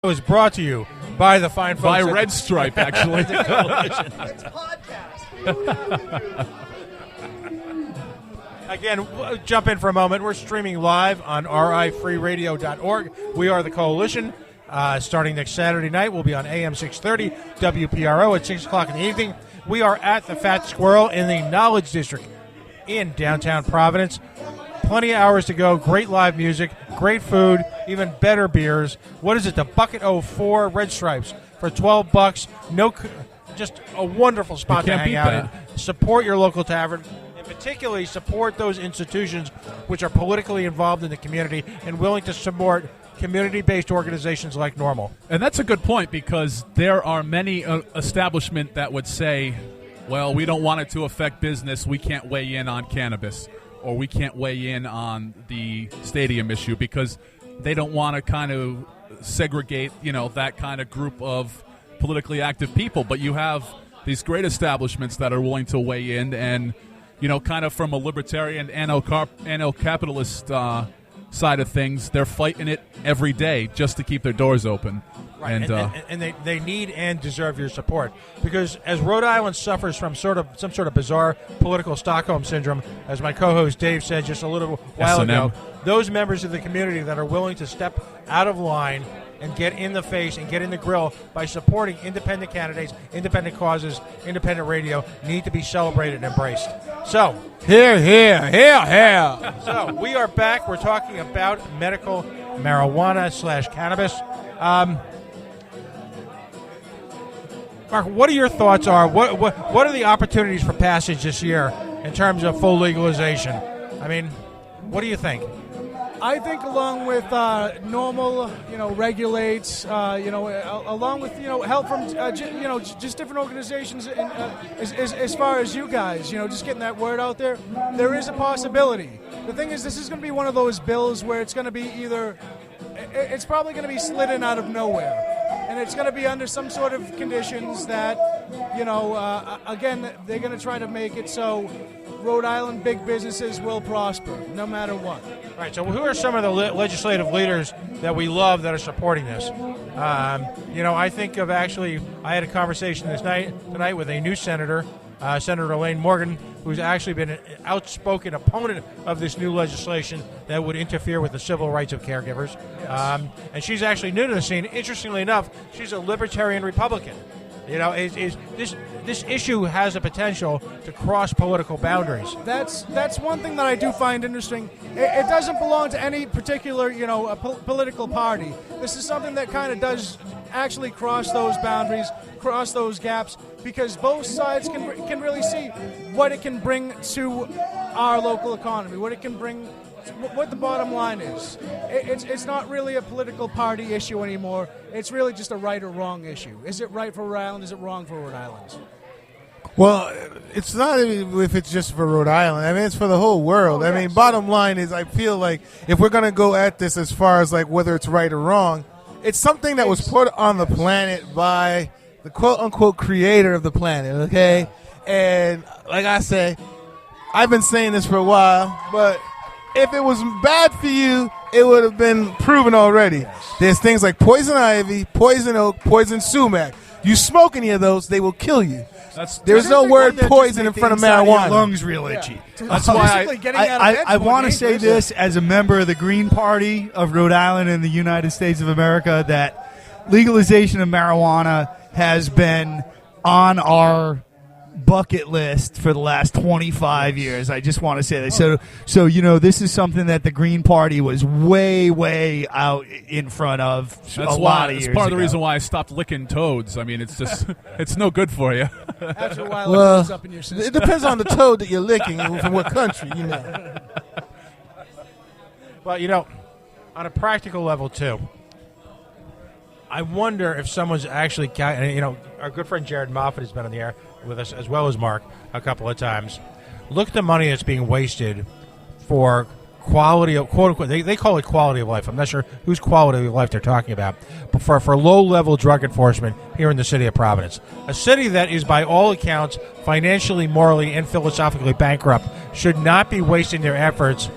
is brought to you by the fine folks by Red Stripe, actually. It's podcast. Again, jump in for a moment. We're streaming live on rifreeradio.org. We are the Coalition. Starting next Saturday night, we'll be on AM 630 WPRO at 6 o'clock in the evening. We are at the Fatt Squirrel in the Knowledge District in downtown Providence. Plenty of hours to go. Great live music, great food, even better beers. What is it? The Bucket 04 Red Stripes for $12. Just a wonderful spot to hang out at. Support your local tavern, and particularly support those institutions which are politically involved in the community and willing to support community-based organizations like NORML. And that's a good point, because there are many establishments that would say, well, we don't want it to affect business. We can't weigh in on cannabis, or we can't weigh in on the stadium issue, because they don't want to kind of segregate, that kind of group of politically active people. But you have these great establishments that are willing to weigh in and, kind of from a libertarian anarcho-capitalist side of things, they're fighting it every day just to keep their doors open. Right. And they need and deserve your support, because as Rhode Island suffers from some sort of bizarre political Stockholm syndrome, as my co-host Dave said just a little while ago, those members of the community that are willing to step out of line and get in the face and get in the grill by supporting independent candidates, independent causes, independent radio need to be celebrated and embraced. So, here. So, we are back. We're talking about medical marijuana / cannabis. Mark, what are your thoughts? What are the opportunities for passage this year in terms of full legalization? I mean, what do you think? I think along with NORML, regulates, along with, help from, just different organizations, and, as far as you guys, just getting that word out there, there is a possibility. The thing is, this is going to be one of those bills where it's going to be it's probably going to be slid in out of nowhere. And it's going to be under some sort of conditions that, again, they're going to try to make it so Rhode Island big businesses will prosper, no matter what. Right, so who are some of the legislative leaders that we love that are supporting this? I think of I had a conversation tonight with a new senator, Senator Elaine Morgan, who's actually been an outspoken opponent of this new legislation that would interfere with the civil rights of caregivers. Yes. And she's actually new to the scene. Interestingly enough, she's a libertarian Republican. This issue has a potential to cross political boundaries. That's one thing that I do find interesting. It doesn't belong to any particular, political party. This is something that kind of does actually cross those boundaries, cross those gaps, because both sides can really see what it can bring to our local economy, what it can bring, what the bottom line is. It's not really a political party issue anymore. It's really just a right or wrong issue. Is it right for Rhode Island? Is it wrong for Rhode Island? Well, it's not if it's just for Rhode Island. I mean, it's for the whole world. I mean, bottom line is, I feel like if we're going to go at this as far as like whether it's right or wrong, it's something that was put on the planet by the quote-unquote creator of the planet, okay? And like I say, I've been saying this for a while, but if it was bad for you, it would have been proven already. Yes. There's things like poison ivy, poison oak, poison sumac. You smoke any of those, they will kill you. There's no word poison in front of marijuana. Your lungs real itchy. Yeah. That's why I want to say dangerous. this as a member of the Green Party of Rhode Island and the United States of America, that legalization of marijuana has been on our bucket list for the last 25 years. I just want to say that. So this is something that the Green Party was way out in front of a lot of years ago. That's part of the reason why I stopped licking toads. I mean, it's just, it's no good for you. After a while, it goes up in your system. It depends on the toad that you're licking from what country, Well, on a practical level, too, I wonder if someone's actually, our good friend Jared Moffat has been on the air with us, as well as Mark, a couple of times. Look at the money that's being wasted for quality of, quote unquote, they call it quality of life. I'm not sure whose quality of life they're talking about, but for low-level drug enforcement here in the city of Providence. A city that is, by all accounts, financially, morally, and philosophically bankrupt, should not be wasting their efforts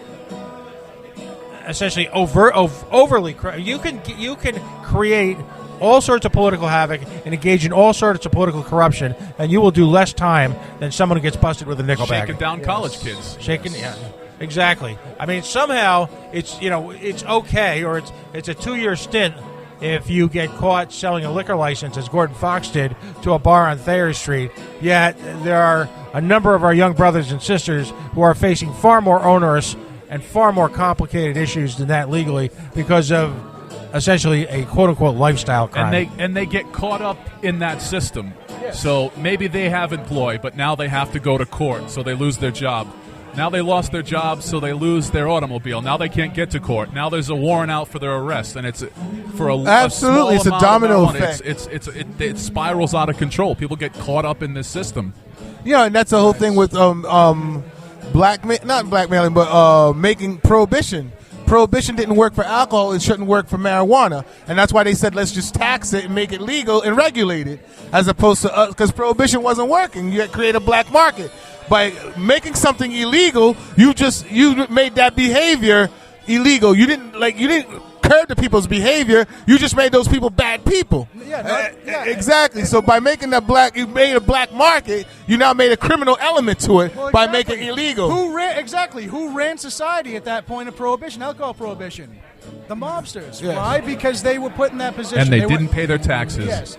essentially overly. You can create all sorts of political havoc and engage in all sorts of political corruption, and you will do less time than someone who gets busted with a nickel bag. Shaking down college kids. Yeah, exactly. I mean, somehow it's it's okay, or it's a 2-year stint if you get caught selling a liquor license, as Gordon Fox did, to a bar on Thayer Street. Yet there are a number of our young brothers and sisters who are facing far more onerous and far more complicated issues than that legally because of essentially a quote-unquote lifestyle crime. And they get caught up in that system. So maybe they have employ, but now they have to go to court, so they lose their job. Now they lost their job, so they lose their automobile. Now they can't get to court. Now there's a warrant out for their arrest, and it's for a absolutely, it's a domino effect. It spirals out of control. People get caught up in this system. Yeah, and that's the whole thing with not blackmailing, but making prohibition. Prohibition didn't work for alcohol; it shouldn't work for marijuana, and that's why they said let's just tax it and make it legal and regulate it, as opposed to because prohibition wasn't working. You had to create a black market. By making something illegal, you made that behavior illegal. You didn't curb the people's behavior. You just made those people bad people. Exactly. So by making you made a black market. You now made a criminal element to it by making it illegal. Who ran society at that point of prohibition, alcohol prohibition? The mobsters. Yes. Why? Because they were put in that position. And they didn't pay their taxes. Yes.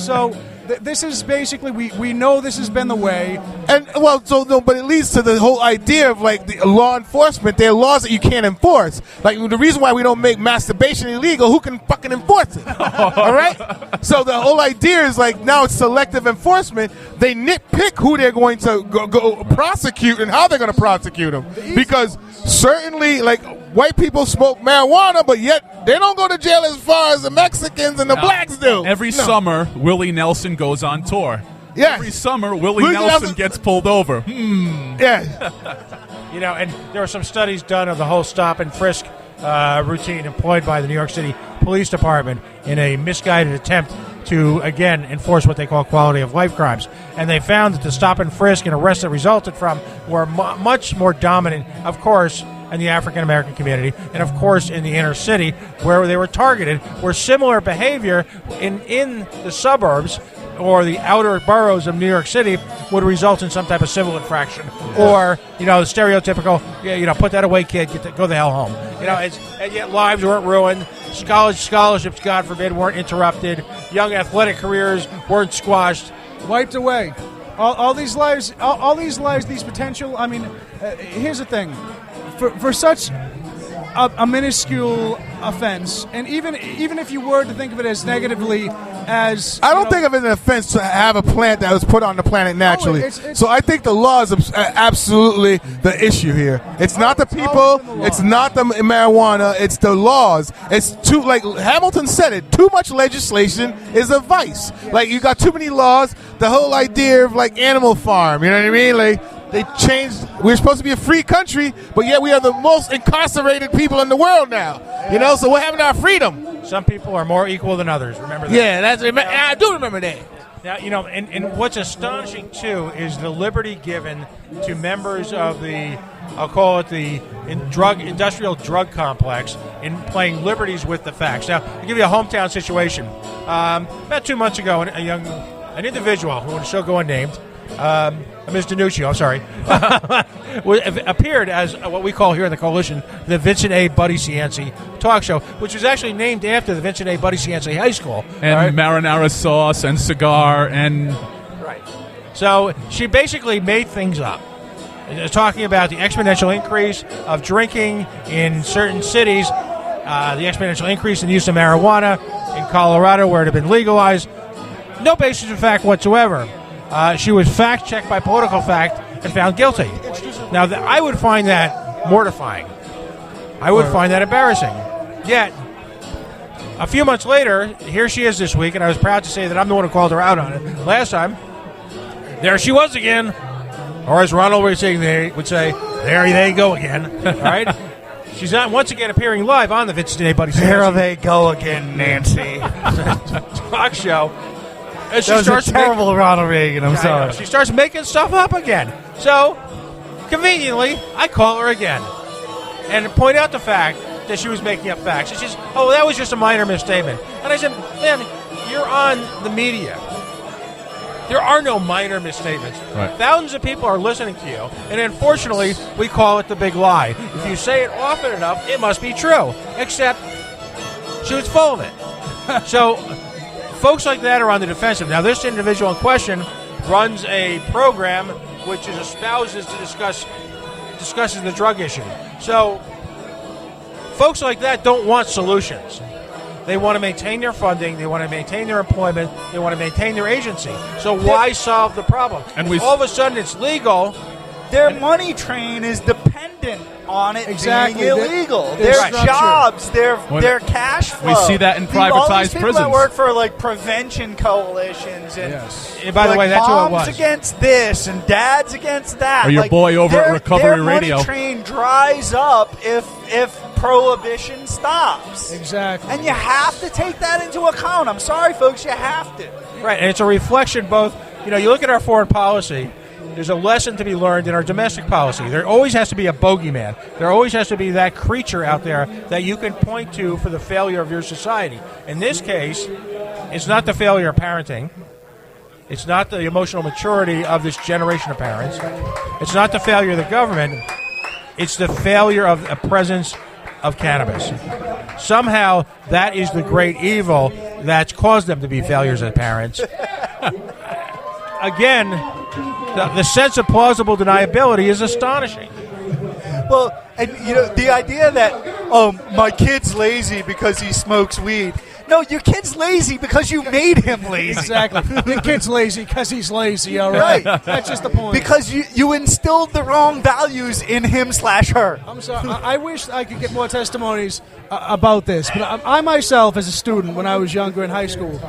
So this is basically, we know this has been the way. And but it leads to the whole idea of the law enforcement. There are laws that you can't enforce. Like the reason why we don't make masturbation illegal, who can fucking enforce it? All right? So the whole idea is now it's selective enforcement. They nitpick who they're going to go prosecute and how they're going to prosecute them. Because certainly white people smoke marijuana, but yet they don't go to jail as far as the Mexicans and the blacks do. Every summer, Willie Nelson goes on tour. Yes. Every summer, Willie Nelson gets pulled over. Yeah. And there were some studies done of the whole stop and frisk routine employed by the New York City Police Department in a misguided attempt to, again, enforce what they call quality of life crimes. And they found that the stop and frisk and arrests that resulted from were much more dominant, of course, in the African-American community, and of course in the inner city where they were targeted, where similar behavior in the suburbs or the outer boroughs of New York City would result in some type of civil infraction, or the stereotypical, put that away, kid, go the hell home. And yet lives weren't ruined, scholarships, God forbid, weren't interrupted, young athletic careers weren't squashed, wiped away. All these lives, these potential. I mean, here's the thing. For such a minuscule offense, and even if you were to think of it as negatively as... I don't think of it as an offense to have a plant that was put on the planet naturally. So I think the law is absolutely the issue here. It's not the people, it's not the marijuana, it's the laws. It's too, Hamilton said it, too much legislation is a vice. You got too many laws, the whole idea of Animal Farm, you know what I mean? They changed. We're supposed to be a free country, but yet we are the most incarcerated people in the world now. So what happened to our freedom? Some people are more equal than others. Remember that? Yeah, I do remember that. Now, and what's astonishing too is the liberty given to members of the, I'll call it the industrial drug complex, in playing liberties with the facts. Now, I'll give you a hometown situation. About 2 months ago, an individual who shall go unnamed. Ms. DiNuccio, I'm sorry, appeared as what we call here in the Coalition the Vincent A. Buddy Cianci talk show, which was actually named after the Vincent A. Buddy Cianci High School. And marinara sauce and cigar and... Right. So she basically made things up, talking about the exponential increase of drinking in certain cities, the exponential increase in the use of marijuana in Colorado where it had been legalized. No basis of fact whatsoever. She was fact-checked by Political Fact and found guilty. Now, I would find that mortifying. I would find that embarrassing. Yet, a few months later, here she is this week, and I was proud to say that I'm the one who called her out on it. Last time, there she was again. Or as Ronald would say, there they go again. All right? She's once again appearing live on the Vincent A. Buddy Cianci. There they go again, Nancy. talk show. That was a terrible Ronald Reagan. I'm sorry. She starts making stuff up again. So, conveniently, I call her again and point out the fact that she was making up facts. It's just, oh, that was just a minor misstatement. And I said, man, you're on the media. There are no minor misstatements. Right. Thousands of people are listening to you, and unfortunately, we call it the big lie. If you say it often enough, it must be true. Except, she was full of it. So, folks like that are on the defensive. Now, this individual in question runs a program which is espouses to discusses the drug issue. So, folks like that don't want solutions. They want to maintain their funding. They want to maintain their employment. They want to maintain their agency. So why solve the problem? And all of a sudden it's legal. Their money train is dependent on it Exactly. being illegal. Their Their structure. jobs, their cash flow. We see that in all these privatized people prisons. that work for like prevention coalitions and, Yes. And by the like, way, that's who it moms was. against this and dads against that. Or your Like, boy over at Recovery their Radio. money train dries up if prohibition stops. Exactly. And you have to take that into account. I'm sorry, folks, you have to. Right, and it's a reflection both, you look at our foreign policy, there's a lesson to be learned in our domestic policy. There always has to be a bogeyman. There always has to be that creature out there that you can point to for the failure of your society. In this case, it's not the failure of parenting. It's not the emotional maturity of this generation of parents. It's not the failure of the government. It's the failure of a presence of cannabis. Somehow, that is the great evil that's caused them to be failures as parents. Again, the sense of plausible deniability is astonishing. Well, and the idea that my kid's lazy because he smokes weed. No, your kid's lazy because you made him lazy. Exactly. The kid's lazy because he's lazy, all right? That's just the point. Because you instilled the wrong values in him/her. I'm sorry. I wish I could get more testimonies about this. But I myself, as a student, when I was younger in high school,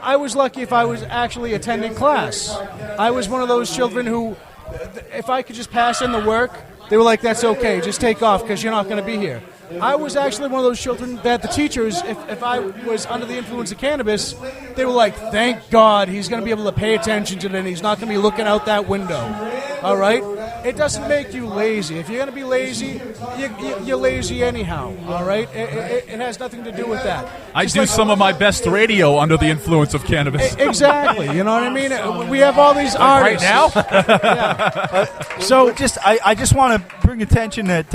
I was lucky if I was actually attending class. I was one of those children who, if I could just pass in the work, they were like, that's okay, just take off because you're not going to be here. I was actually one of those children that the teachers, if I was under the influence of cannabis, they were like, thank God he's going to be able to pay attention to it and he's not going to be looking out that window. All right? It doesn't make you lazy. If you're going to be lazy, you're lazy anyhow. All right? It has nothing to do with that. I Just do like- some of my best radio under the influence of cannabis. Exactly. You know what I mean? We have all these artists. Right now? Yeah. So I just want to bring attention that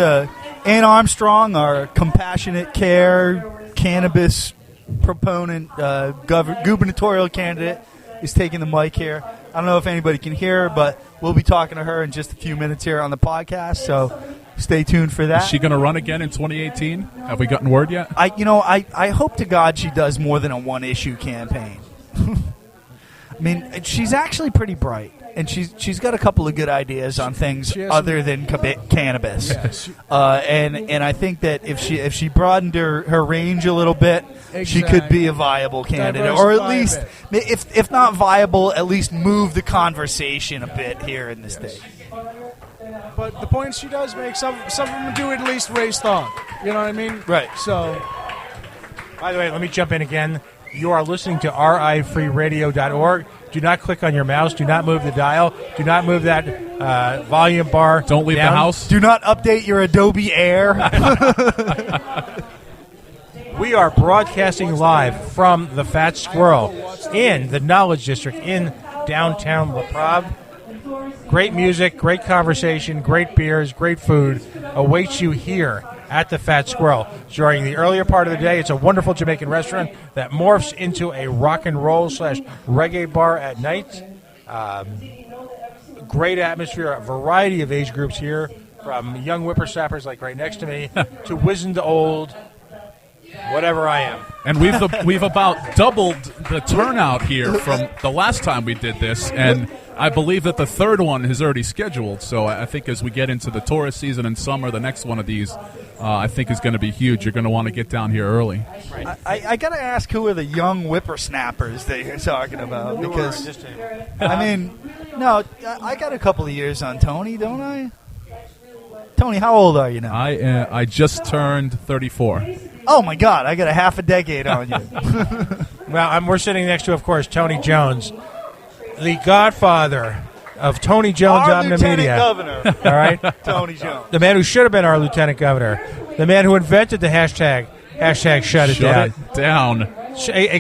Ann Armstrong, our compassionate care cannabis proponent, gubernatorial candidate, is taking the mic here. I don't know if anybody can hear her, but we'll be talking to her in just a few minutes here on the podcast. So stay tuned for that. Is she going to run again in 2018? Have we gotten word yet? I hope to God she does more than a one-issue campaign. I mean, she's actually pretty bright, and she's got a couple of good ideas on things other than cannabis. Yes. And I think that if she broadened her range a little bit, she could be a viable candidate, or at least, if not viable, at least move the conversation a bit here in the state. But the points she does make, some of them do at least raise thought. You know what I mean? Right. So, By the way, let me jump in again. You are listening to rifreeradio.org. Do not click on your mouse. Do not move the dial. Do not move that volume bar. Don't leave down. the house. Do not update your Adobe Air. We are broadcasting live from the Fatt Squirrel in the Knowledge District in downtown La Prave. Great music, great conversation, great beers, great food awaits you here at the Fatt Squirrel. During the earlier part of the day, it's a wonderful Jamaican restaurant that morphs into a rock and roll / reggae bar at night. Great atmosphere, a variety of age groups here, from young whippersnappers like right next to me to wizened old, whatever I am. And we've about doubled the turnout here from the last time we did this, and I believe that the third one is already scheduled. So I think as we get into the tourist season in summer, the next one of these, I think, is going to be huge. You're going to want to get down here early. I got to ask, who are the young whippersnappers that you're talking about? Because, I mean, no, I got a couple of years on Tony, don't I? Tony, how old are you now? I just turned 34. Oh, my God, I got a half a decade on you. Well, we're sitting next to, of course, Tony Jones, the godfather of Tony Jones Our out in the lieutenant media. governor, All right, Tony Jones. the man who should have been our lieutenant governor, the man who invented the hashtag shut it Shut down. it down. A